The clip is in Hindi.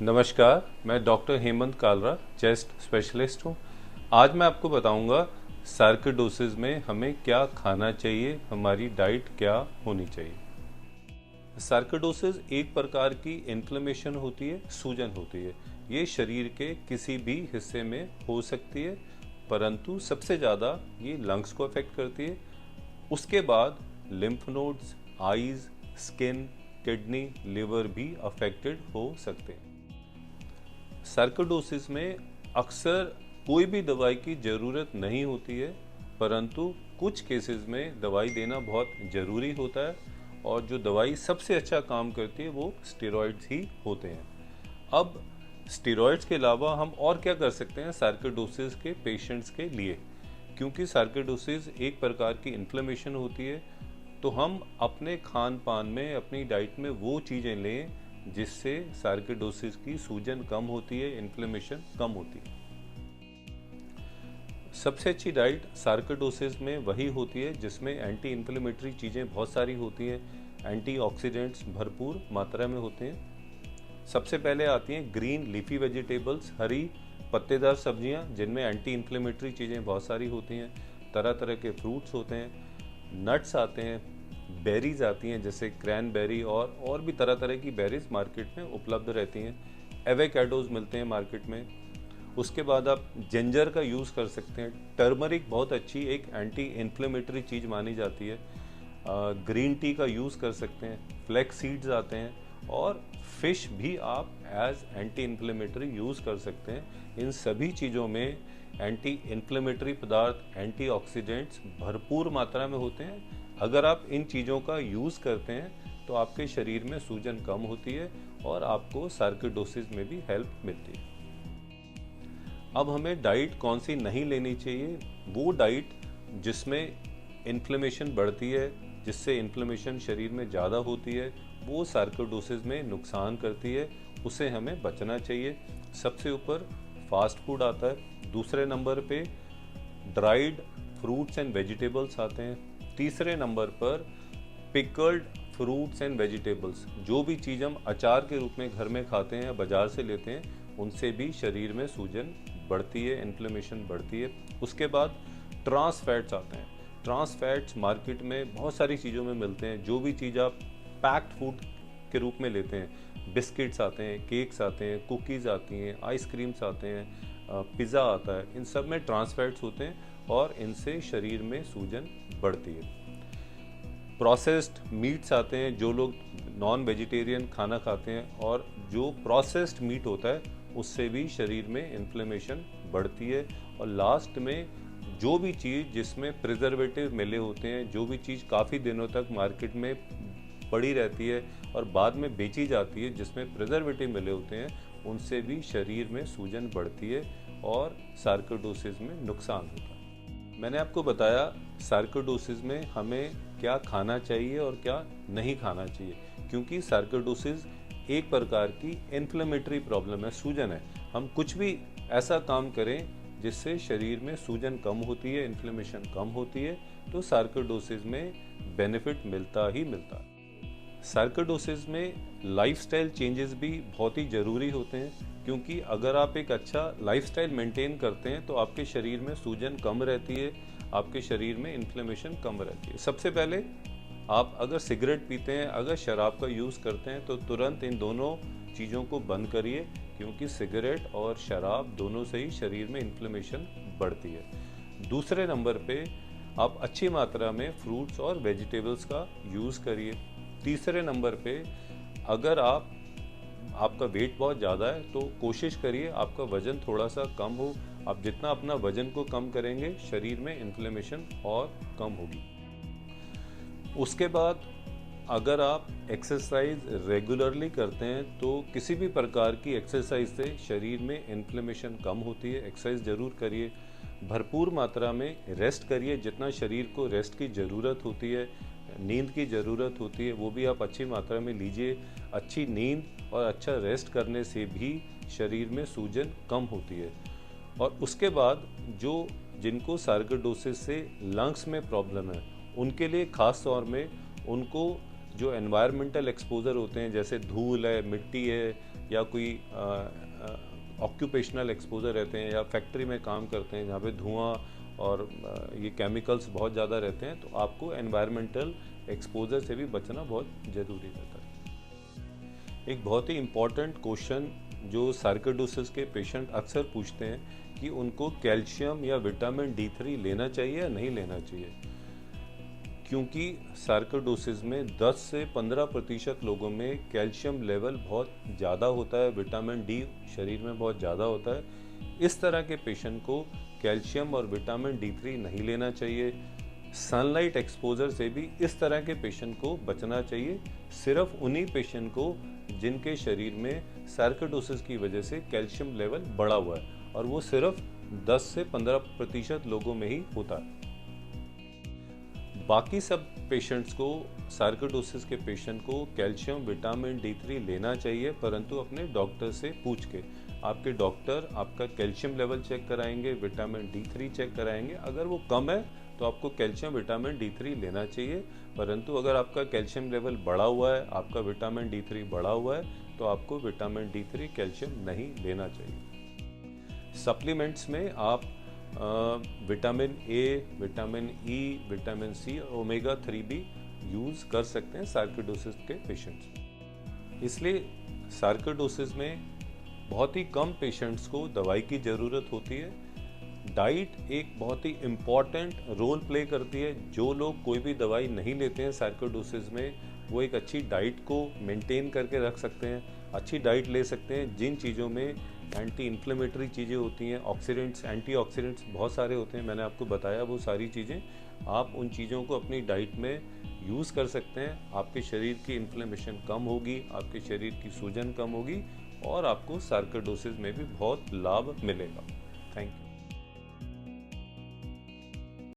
नमस्कार, मैं doctor Hemant Kalra, chest specialist हूँ। आज मैं आपको बताऊंगा सार्कोइडोसिस में हमें क्या खाना चाहिए, हमारी डाइट क्या होनी चाहिए। सार्कोइडोसिस एक प्रकार की इन्फ्लेमेशन होती है, सूजन होती है। ये शरीर के किसी भी हिस्से में हो सकती है, परंतु सबसे ज़्यादा ये लंग्स को अफेक्ट करती है। उसके बाद lymph nodes, eyes, skin, kidney, liver भी अफेक्टेड हो सकते हैं। सार्कोइडोसिस में अक्सर कोई भी दवाई की ज़रूरत नहीं होती है, परंतु कुछ केसेस में दवाई देना बहुत ज़रूरी होता है और जो दवाई सबसे अच्छा काम करती है वो स्टेरॉइड्स ही होते हैं। अब स्टेरॉइड्स के अलावा हम और क्या कर सकते हैं सार्कोइडोसिस के पेशेंट्स के लिए, क्योंकि सार्कोइडोसिस एक प्रकार की इन्फ्लेमेशन होती है, तो हम अपने खान पान में, अपनी डाइट में वो चीज़ें लें जिससे सार्कोइडोसिस की सूजन कम होती है, इन्फ्लेमेशन कम होती है। सबसे अच्छी डाइट सार्कोइडोसिस में वही होती है जिसमें एंटी इन्फ्लेमेटरी चीज़ें बहुत सारी होती हैं, एंटीऑक्सीडेंट्स भरपूर मात्रा में होते हैं। सबसे पहले आती हैं ग्रीन लीफी वेजिटेबल्स, हरी पत्तेदार सब्जियां जिनमें एंटी इन्फ्लेमेटरी चीज़ें बहुत सारी होती हैं। तरह तरह के फ्रूट्स होते हैं, नट्स आते हैं, बेरीज आती हैं जैसे क्रैनबेरी और भी तरह तरह की बेरीज मार्केट में उपलब्ध रहती हैं। एवोकाडोज मिलते हैं मार्केट में। उसके बाद आप जिंजर का यूज़ कर सकते हैं। टर्मरिक बहुत अच्छी एक एंटी इन्फ्लेमेटरी चीज़ मानी जाती है। ग्रीन टी का यूज़ कर सकते हैं। फ्लैक्स सीड्स आते हैं और फिश भी आप एज एंटी इन्फ्लेमेटरी यूज़ कर सकते हैं। इन सभी चीज़ों में एंटी इन्फ्लेमेटरी पदार्थ, एंटीऑक्सीडेंट्स भरपूर मात्रा में होते हैं। अगर आप इन चीज़ों का यूज़ करते हैं तो आपके शरीर में सूजन कम होती है और आपको सार्कोइडोसिस में भी हेल्प मिलती है। अब हमें डाइट कौन सी नहीं लेनी चाहिए, वो डाइट जिसमें इन्फ्लेमेशन बढ़ती है, जिससे इन्फ्लेमेशन शरीर में ज़्यादा होती है, वो सार्कोइडोसिस में नुकसान करती है, उसे हमें बचना चाहिए। सबसे ऊपर फास्ट फूड आता है, दूसरे नंबर पे ड्राइड फ्रूट्स एंड वेजिटेबल्स आते हैं, तीसरे नंबर पर पिकल्ड फ्रूट्स एंड वेजिटेबल्स। जो भी चीज़ हम अचार के रूप में घर में खाते हैं या बाजार से लेते हैं, उनसे भी शरीर में सूजन बढ़ती है, इन्फ्लेमेशन बढ़ती है। उसके बाद ट्रांस फैट्स आते हैं। ट्रांस फैट्स मार्केट में बहुत सारी चीज़ों में मिलते हैं। जो भी चीज़ आप पैक्ड फूड के रूप में लेते हैं, बिस्किट्स आते हैं, केक्स आते हैं, कुकीज़ आती हैं, आइसक्रीम्स आते हैं, पिज़्ज़ा आता है, इन सब में ट्रांस फैट्स होते हैं और इनसे शरीर में सूजन बढ़ती है। प्रोसेस्ड मीट्स आते हैं, जो लोग नॉन वेजिटेरियन खाना खाते हैं, और जो प्रोसेस्ड मीट होता है उससे भी शरीर में इन्फ्लेमेशन बढ़ती है। और लास्ट में जो भी चीज़ जिसमें प्रिजर्वेटिव मिले होते हैं, जो भी चीज़ काफ़ी दिनों तक मार्केट में पड़ी रहती है और बाद में बेची जाती है जिसमें प्रिजर्वेटिव मिले होते हैं, उनसे भी शरीर में सूजन बढ़ती है और सार्कोइडोसिस में नुकसान होता है। मैंने आपको बताया सार्कोइडोसिस में हमें क्या खाना चाहिए और क्या नहीं खाना चाहिए, क्योंकि सार्कोइडोसिस एक प्रकार की इन्फ्लेमेटरी प्रॉब्लम है, सूजन है। हम कुछ भी ऐसा काम करें जिससे शरीर में सूजन कम होती है, इन्फ्लेमेशन कम होती है, तो सार्कोइडोसिस में बेनिफिट मिलता ही मिलता है। सार्कोइडोसिस में लाइफस्टाइल चेंजेस भी बहुत ही ज़रूरी होते हैं, क्योंकि अगर आप एक अच्छा लाइफस्टाइल मेंटेन करते हैं तो आपके शरीर में सूजन कम रहती है, आपके शरीर में इन्फ्लेमेशन कम रहती है। सबसे पहले आप अगर सिगरेट पीते हैं, अगर शराब का यूज़ करते हैं, तो तुरंत इन दोनों चीज़ों को बंद करिए, क्योंकि सिगरेट और शराब दोनों से ही शरीर में इन्फ्लेमेशन बढ़ती है। दूसरे नंबर पे आप अच्छी मात्रा में फ्रूट्स और वेजिटेबल्स का यूज़ करिए। तीसरे नंबर पे अगर आपका वेट बहुत ज़्यादा है तो कोशिश करिए आपका वज़न थोड़ा सा कम हो। आप जितना अपना वज़न को कम करेंगे, शरीर में इन्फ्लेमेशन और कम होगी। उसके बाद अगर आप एक्सरसाइज रेगुलरली करते हैं तो किसी भी प्रकार की एक्सरसाइज से शरीर में इन्फ्लेमेशन कम होती है। एक्सरसाइज ज़रूर करिए, भरपूर मात्रा में रेस्ट करिए, जितना शरीर को रेस्ट की ज़रूरत होती है, नींद की ज़रूरत होती है, वो भी आप अच्छी मात्रा में लीजिए। अच्छी नींद और अच्छा रेस्ट करने से भी शरीर में सूजन कम होती है। और उसके बाद जिनको सार्कोइडोसिस से लंग्स में प्रॉब्लम है, उनके लिए ख़ास तौर में उनको जो एनवायरमेंटल एक्सपोजर होते हैं, जैसे धूल है, मिट्टी है, या कोई ऑक्यूपेशनल एक्सपोजर रहते हैं, या फैक्ट्री में काम करते हैं जहाँ पे धुआं और ये केमिकल्स बहुत ज़्यादा रहते हैं, तो आपको एनवायरमेंटल एक्सपोजर से भी बचना बहुत ज़रूरी रहता है। एक बहुत ही इम्पॉर्टेंट क्वेश्चन जो सार्कोइडोसिस के पेशेंट अक्सर पूछते हैं कि उनको कैल्शियम या विटामिन D3 लेना चाहिए या नहीं लेना चाहिए, क्योंकि सार्कोइडोसिस में 10 से 15% लोगों में कैल्शियम लेवल बहुत ज़्यादा होता है, विटामिन डी शरीर में बहुत ज़्यादा होता है। इस तरह के पेशेंट को कैल्शियम और विटामिन D3 नहीं लेना चाहिए। सनलाइट एक्सपोजर से भी इस तरह के पेशेंट को बचना चाहिए। सिर्फ उन्हीं पेशेंट को जिनके शरीर में सार्कोइडोसिस की वजह से कैल्शियम लेवल बढ़ा हुआ है, और वो सिर्फ 10 से 15% लोगों में ही होता है। बाकी सब पेशेंट्स को, सार्कोइडोसिस के पेशेंट को कैल्शियम विटामिन D3 लेना चाहिए, परंतु अपने डॉक्टर से पूछ के। आपके डॉक्टर आपका कैल्शियम लेवल चेक कराएंगे, विटामिन D3 चेक कराएंगे। अगर वो कम है तो आपको कैल्शियम विटामिन D3 लेना चाहिए, परंतु अगर आपका कैल्शियम लेवल बढ़ा हुआ है, आपका विटामिन D3 बढ़ा हुआ है, तो आपको विटामिन D3 कैल्शियम नहीं लेना चाहिए। सप्लीमेंट्स में आप vitamin A, vitamin E, vitamin C और ओमेगा 3 भी यूज़ कर सकते हैं सार्कोइडोसिस के पेशेंट्स। इसलिए सार्कोइडोसिस में बहुत ही कम पेशेंट्स को दवाई की ज़रूरत होती है। डाइट एक बहुत ही इम्पॉर्टेंट रोल प्ले करती है। जो लोग कोई भी दवाई नहीं लेते हैं सार्कोइडोसिस में, वो एक अच्छी डाइट को मेंटेन करके रख सकते हैं, अच्छी डाइट ले सकते हैं जिन चीज़ों में एंटी इन्फ्लेमेटरी चीज़ें होती हैं, ऑक्सीडेंट्स, एंटीऑक्सीडेंट्स बहुत सारे होते हैं, मैंने आपको बताया वो सारी चीज़ें। आप उन चीज़ों को अपनी डाइट में यूज़ कर सकते हैं। आपके शरीर की इन्फ्लेमेशन कम होगी, आपके शरीर की सूजन कम होगी, और आपको सार्कोइडोसिस में भी बहुत लाभ मिलेगा। Thank you.